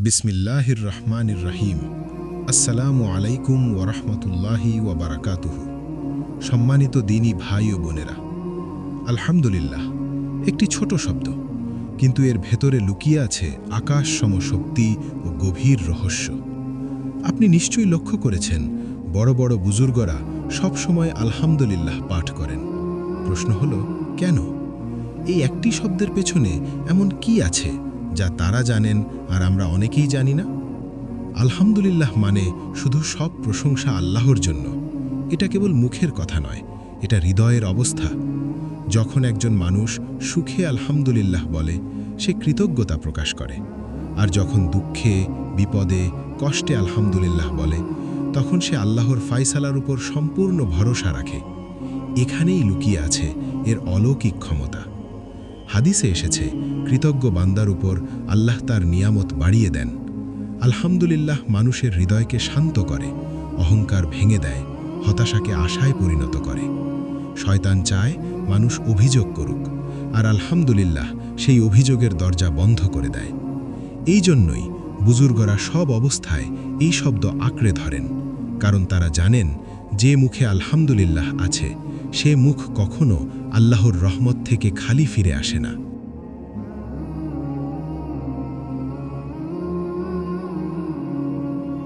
বিসমিল্লাহির রহমানির রহিম। আসসালামু আলাইকুম ওরহমতুল্লাহি ওয়াবারাকাতুহু। সম্মানিত দিনী ভাই ও বোনেরা, আলহামদুলিল্লাহ একটি ছোট শব্দ, কিন্তু এর ভেতরে লুকিয়ে আছে আকাশ সম শক্তি ও গভীর রহস্য। আপনি নিশ্চয়ই লক্ষ্য করেছেন, বড় বড় বুজুর্গরা সবসময় আলহামদুলিল্লাহ পাঠ করেন। প্রশ্ন হল, কেন? এই একটি শব্দের পেছনে এমন কি আছে যা তারা জানেন আর আমরা অনেকেই জানি না? আলহামদুলিল্লাহ মানে শুধু সব প্রশংসা আল্লাহর জন্য। এটা কেবল মুখের কথা নয়, এটা হৃদয়ের অবস্থা। যখন একজন মানুষ সুখে আলহামদুলিল্লাহ বলে, সে কৃতজ্ঞতা প্রকাশ করে। আর যখন দুঃখে, বিপদে, কষ্টে আলহামদুলিল্লাহ বলে, তখন সে আল্লাহর ফায়সালার উপর সম্পূর্ণ ভরসা রাখে। এখানেই লুকিয়ে আছে এর অলৌকিক ক্ষমতা। হাদিসে এসেছে, কৃতজ্ঞ বান্দার উপর আল্লাহ তার নিয়ামত বাড়িয়ে দেন। আলহামদুলিল্লাহ মানুষের হৃদয়কে শান্ত করে, অহংকার ভেঙে দেয়, হতাশাকে আশায় পরিণত করে। শয়তান চায় মানুষ অভিযোগ করুক, আর আলহামদুলিল্লাহ সেই অভিযোগের দরজা বন্ধ করে দেয়। এই জন্যই বুজুর্গরা সব অবস্থায় এই শব্দ আঁকড়ে ধরেন, কারণ তারা জানেন যে মুখে আলহামদুলিল্লাহ আছে, সে মুখ কখনো আল্লাহর রহমত থেকে খালি ফিরে আসে না।